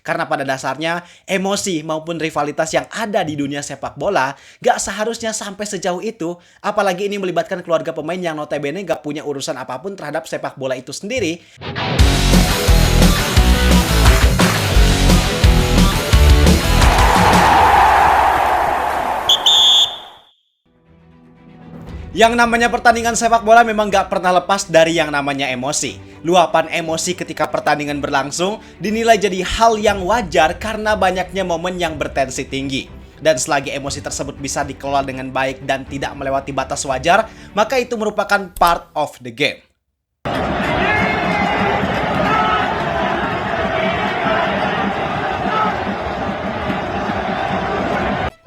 Karena pada dasarnya, emosi maupun rivalitas yang ada di dunia sepak bola gak seharusnya sampai sejauh itu. Apalagi ini melibatkan keluarga pemain yang notabene gak punya urusan apapun terhadap sepak bola itu sendiri. Yang namanya pertandingan sepak bola memang gak pernah lepas dari yang namanya emosi. Luapan emosi ketika pertandingan berlangsung dinilai jadi hal yang wajar karena banyaknya momen yang bertensi tinggi. Dan selagi emosi tersebut bisa dikelola dengan baik dan tidak melewati batas wajar, maka itu merupakan part of the game.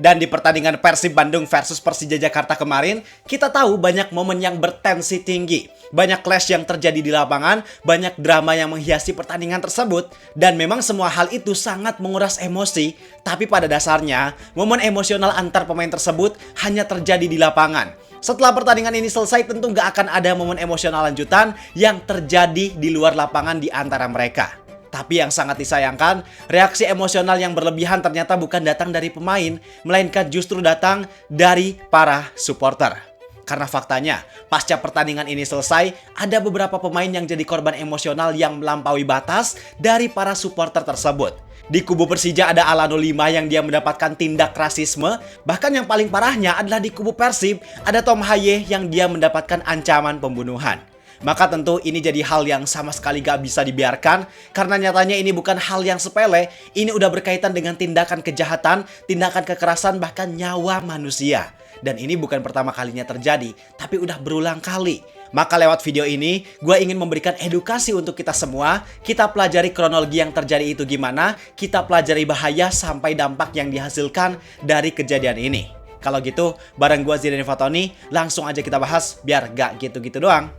Dan di pertandingan Persib Bandung versus Persija Jakarta kemarin, kita tahu banyak momen yang bertensi tinggi. Banyak clash yang terjadi di lapangan, banyak drama yang menghiasi pertandingan tersebut. Dan memang semua hal itu sangat menguras emosi. Tapi pada dasarnya, momen emosional antar pemain tersebut hanya terjadi di lapangan. Setelah pertandingan ini selesai, tentu nggak akan ada momen emosional lanjutan yang terjadi di luar lapangan di antara mereka. Tapi yang sangat disayangkan, reaksi emosional yang berlebihan ternyata bukan datang dari pemain, melainkan justru datang dari para supporter. Karena faktanya, pasca pertandingan ini selesai, ada beberapa pemain yang jadi korban emosional yang melampaui batas dari para supporter tersebut. Di kubu Persija ada Alano 5 yang dia mendapatkan tindak rasisme. Bahkan yang paling parahnya adalah di kubu Persib, ada Tom Haye yang dia mendapatkan ancaman pembunuhan. Maka tentu ini jadi hal yang sama sekali gak bisa dibiarkan. Karena nyatanya ini bukan hal yang sepele. Ini udah berkaitan dengan tindakan kejahatan, tindakan kekerasan, bahkan nyawa manusia. Dan ini bukan pertama kalinya terjadi, tapi udah berulang kali. Maka lewat video ini, gue ingin memberikan edukasi untuk kita semua. Kita pelajari kronologi yang terjadi itu gimana. Kita pelajari bahaya sampai dampak yang dihasilkan dari kejadian ini. Kalau gitu, bareng gue Zidane Fatoni, langsung aja kita bahas biar gak gitu-gitu doang.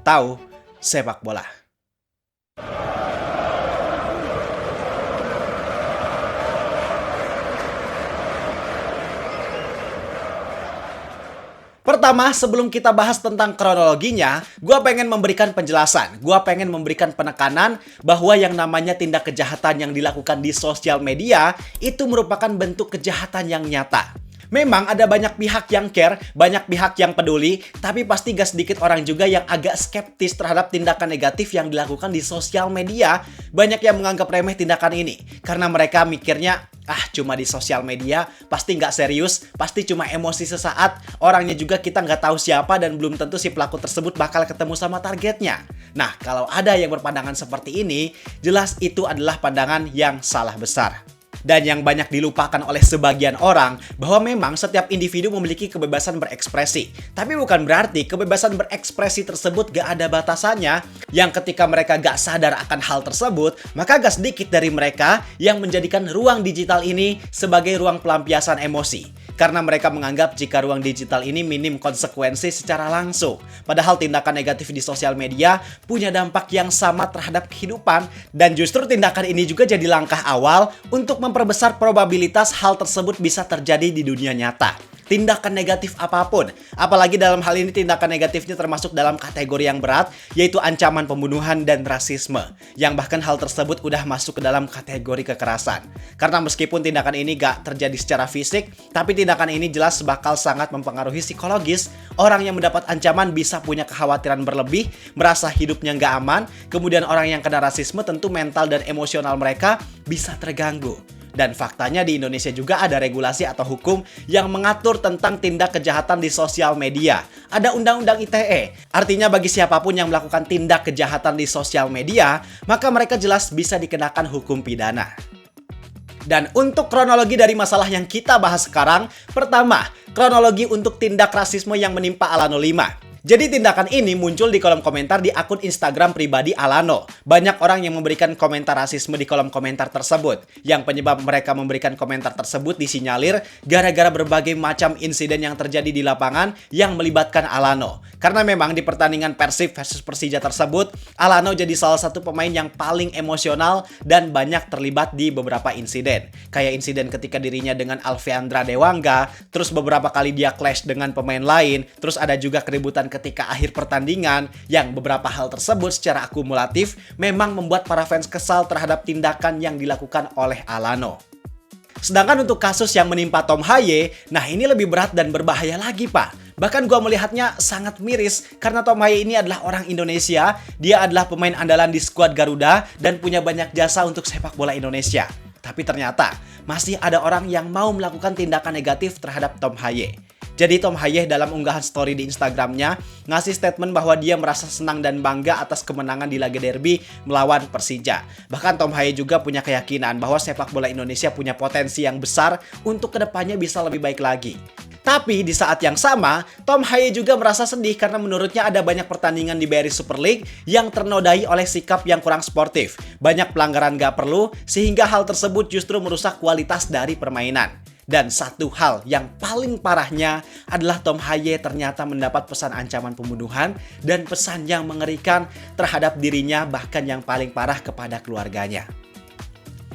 Tahu sepak bola. Pertama, sebelum kita bahas tentang kronologinya, gue pengen memberikan penjelasan. Gue pengen memberikan penekanan bahwa yang namanya tindak kejahatan yang dilakukan di sosial media itu merupakan bentuk kejahatan yang nyata. Memang ada banyak pihak yang care, banyak pihak yang peduli, tapi pasti gak sedikit orang juga yang agak skeptis terhadap tindakan negatif yang dilakukan di sosial media. Banyak yang menganggap remeh tindakan ini, karena mereka mikirnya, cuma di sosial media, pasti nggak serius, pasti cuma emosi sesaat, orangnya juga kita nggak tahu siapa dan belum tentu si pelaku tersebut bakal ketemu sama targetnya. Nah, kalau ada yang berpandangan seperti ini, jelas itu adalah pandangan yang salah besar. Dan yang banyak dilupakan oleh sebagian orang bahwa memang setiap individu memiliki kebebasan berekspresi. Tapi bukan berarti kebebasan berekspresi tersebut gak ada batasannya. Yang ketika mereka gak sadar akan hal tersebut, maka gak sedikit dari mereka yang menjadikan ruang digital ini sebagai ruang pelampiasan emosi. Karena mereka menganggap jika ruang digital ini minim konsekuensi secara langsung. Padahal tindakan negatif di sosial media punya dampak yang sama terhadap kehidupan. Dan justru tindakan ini juga jadi langkah awal untuk memperbesar probabilitas hal tersebut bisa terjadi di dunia nyata. Tindakan negatif apapun, apalagi dalam hal ini tindakan negatifnya termasuk dalam kategori yang berat, yaitu ancaman pembunuhan dan rasisme, yang bahkan hal tersebut udah masuk ke dalam kategori kekerasan. Karena meskipun tindakan ini gak terjadi secara fisik, tapi tindakan ini jelas bakal sangat mempengaruhi psikologis. Orang yang mendapat ancaman bisa punya kekhawatiran berlebih, merasa hidupnya gak aman, kemudian orang yang kena rasisme tentu mental dan emosional mereka bisa terganggu. Dan faktanya di Indonesia juga ada regulasi atau hukum yang mengatur tentang tindak kejahatan di sosial media. Ada Undang-Undang ITE. Artinya bagi siapapun yang melakukan tindak kejahatan di sosial media, maka mereka jelas bisa dikenakan hukum pidana. Dan untuk kronologi dari masalah yang kita bahas sekarang, pertama, kronologi untuk tindak rasisme yang menimpa Alano 5. Jadi tindakan ini muncul di kolom komentar di akun Instagram pribadi Alano. Banyak orang yang memberikan komentar rasisme di kolom komentar tersebut. Yang penyebab mereka memberikan komentar tersebut disinyalir gara-gara berbagai macam insiden yang terjadi di lapangan yang melibatkan Alano. Karena memang di pertandingan Persib versus Persija tersebut, Alano jadi salah satu pemain yang paling emosional dan banyak terlibat di beberapa insiden. Kayak insiden ketika dirinya dengan Alveandra Dewangga, terus beberapa kali dia clash dengan pemain lain, terus ada juga keributan ketika akhir pertandingan, yang beberapa hal tersebut secara akumulatif memang membuat para fans kesal terhadap tindakan yang dilakukan oleh Alano. Sedangkan untuk kasus yang menimpa Tom Haye, nah ini lebih berat dan berbahaya lagi, Pak. Bahkan gua melihatnya sangat miris karena Tom Haye ini adalah orang Indonesia, dia adalah pemain andalan di skuad Garuda dan punya banyak jasa untuk sepak bola Indonesia. Tapi ternyata masih ada orang yang mau melakukan tindakan negatif terhadap Tom Haye. Jadi Tom Haye dalam unggahan story di Instagramnya ngasih statement bahwa dia merasa senang dan bangga atas kemenangan di laga derby melawan Persija. Bahkan Tom Haye juga punya keyakinan bahwa sepak bola Indonesia punya potensi yang besar untuk kedepannya bisa lebih baik lagi. Tapi di saat yang sama, Tom Haye juga merasa sedih karena menurutnya ada banyak pertandingan di BRI Super League yang ternodai oleh sikap yang kurang sportif. Banyak pelanggaran gak perlu, sehingga hal tersebut justru merusak kualitas dari permainan. Dan satu hal yang paling parahnya adalah Tom Haye ternyata mendapat pesan ancaman pembunuhan dan pesan yang mengerikan terhadap dirinya, bahkan yang paling parah kepada keluarganya.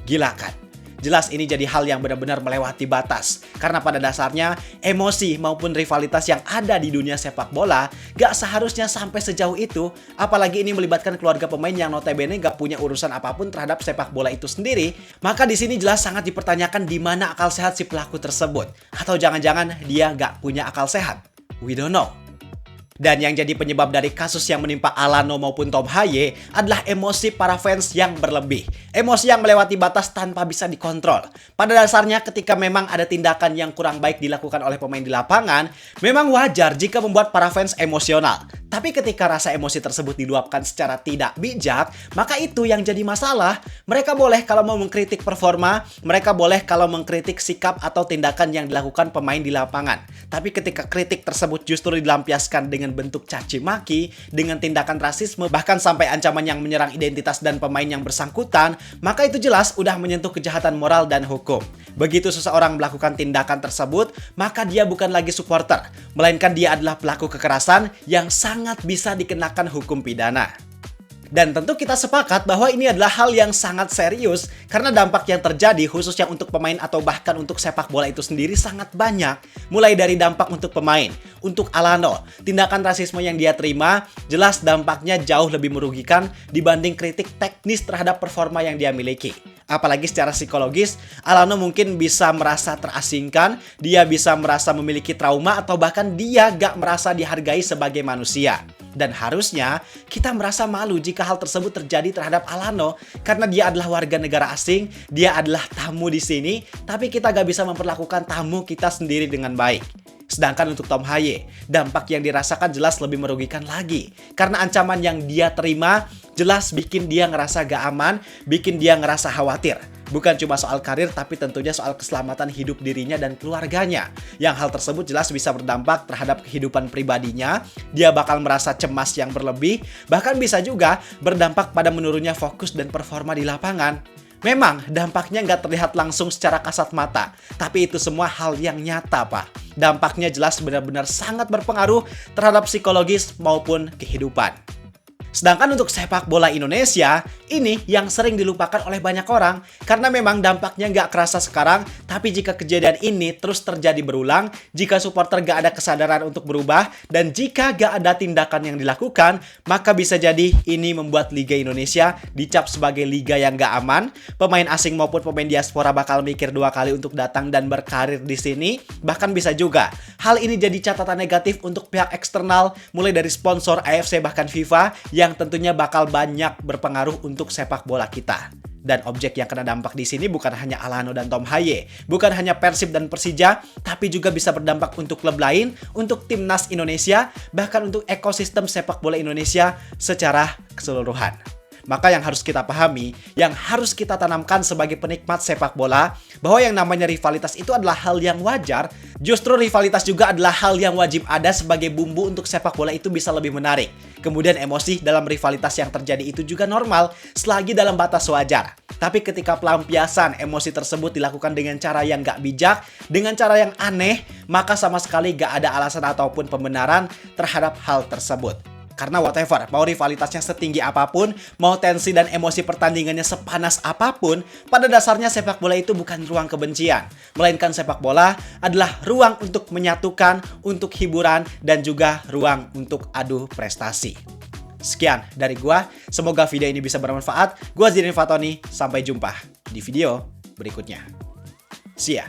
Gila kan? Jelas ini jadi hal yang benar-benar melewati batas. Karena pada dasarnya emosi maupun rivalitas yang ada di dunia sepak bola gak seharusnya sampai sejauh itu. Apalagi ini melibatkan keluarga pemain yang notabene gak punya urusan apapun terhadap sepak bola itu sendiri. Maka di sini jelas sangat dipertanyakan di mana akal sehat si pelaku tersebut. Atau jangan-jangan dia gak punya akal sehat. We don't know. Dan yang jadi penyebab dari kasus yang menimpa Alano maupun Tom Haye adalah emosi para fans yang berlebih. Emosi yang melewati batas tanpa bisa dikontrol. Pada dasarnya ketika memang ada tindakan yang kurang baik dilakukan oleh pemain di lapangan, memang wajar jika membuat para fans emosional. Tapi ketika rasa emosi tersebut diluapkan secara tidak bijak, maka itu yang jadi masalah. Mereka boleh kalau mau mengkritik performa, mereka boleh kalau mengkritik sikap atau tindakan yang dilakukan pemain di lapangan. Tapi ketika kritik tersebut justru dilampiaskan dengan bentuk caci maki, dengan tindakan rasisme, bahkan sampai ancaman yang menyerang identitas dan pemain yang bersangkutan, maka itu jelas udah menyentuh kejahatan moral dan hukum. Begitu seseorang melakukan tindakan tersebut, maka dia bukan lagi supporter, melainkan dia adalah pelaku kekerasan yang sangat bisa dikenakan hukum pidana. Dan tentu kita sepakat bahwa ini adalah hal yang sangat serius karena dampak yang terjadi khususnya untuk pemain atau bahkan untuk sepak bola itu sendiri sangat banyak. Mulai dari dampak untuk pemain, untuk Alano, tindakan rasisme yang dia terima jelas dampaknya jauh lebih merugikan dibanding kritik teknis terhadap performa yang dia miliki. Apalagi secara psikologis, Alano mungkin bisa merasa terasingkan, dia bisa merasa memiliki trauma atau bahkan dia gak merasa dihargai sebagai manusia. Dan harusnya kita merasa malu jika hal tersebut terjadi terhadap Alano karena dia adalah warga negara asing, dia adalah tamu di sini, tapi kita gak bisa memperlakukan tamu kita sendiri dengan baik. Sedangkan untuk Tom Haye, dampak yang dirasakan jelas lebih merugikan lagi. Karena ancaman yang dia terima jelas bikin dia ngerasa gak aman, bikin dia ngerasa khawatir. Bukan cuma soal karir, tapi tentunya soal keselamatan hidup dirinya dan keluarganya. Yang hal tersebut jelas bisa berdampak terhadap kehidupan pribadinya. Dia bakal merasa cemas yang berlebih, bahkan bisa juga berdampak pada menurunnya fokus dan performa di lapangan. Memang dampaknya nggak terlihat langsung secara kasat mata, tapi itu semua hal yang nyata, Pak. Dampaknya jelas benar-benar sangat berpengaruh terhadap psikologis maupun kehidupan. Sedangkan untuk sepak bola Indonesia, ini yang sering dilupakan oleh banyak orang karena memang dampaknya nggak kerasa sekarang, tapi jika kejadian ini terus terjadi berulang, jika supporter nggak ada kesadaran untuk berubah, dan jika nggak ada tindakan yang dilakukan, maka bisa jadi ini membuat Liga Indonesia dicap sebagai liga yang nggak aman, pemain asing maupun pemain diaspora bakal mikir dua kali untuk datang dan berkarir di sini, bahkan bisa juga hal ini jadi catatan negatif untuk pihak eksternal, mulai dari sponsor AFC bahkan FIFA, yang tentunya bakal banyak berpengaruh untuk sepak bola kita. Dan objek yang kena dampak di sini bukan hanya Alano dan Tom Haye, bukan hanya Persib dan Persija, tapi juga bisa berdampak untuk klub lain, untuk timnas Indonesia, bahkan untuk ekosistem sepak bola Indonesia secara keseluruhan. Maka yang harus kita pahami, yang harus kita tanamkan sebagai penikmat sepak bola, bahwa yang namanya rivalitas itu adalah hal yang wajar. Justru rivalitas juga adalah hal yang wajib ada sebagai bumbu untuk sepak bola itu bisa lebih menarik. Kemudian emosi dalam rivalitas yang terjadi itu juga normal, selagi dalam batas wajar. Tapi ketika pelampiasan emosi tersebut dilakukan dengan cara yang gak bijak, dengan cara yang aneh, maka sama sekali gak ada alasan ataupun pembenaran terhadap hal tersebut. Karena whatever, mau rivalitasnya setinggi apapun, mau tensi dan emosi pertandingannya sepanas apapun, pada dasarnya sepak bola itu bukan ruang kebencian. Melainkan sepak bola adalah ruang untuk menyatukan, untuk hiburan, dan juga ruang untuk adu prestasi. Sekian dari gua, semoga video ini bisa bermanfaat. Gua Zirin Fatoni, sampai jumpa di video berikutnya. See ya.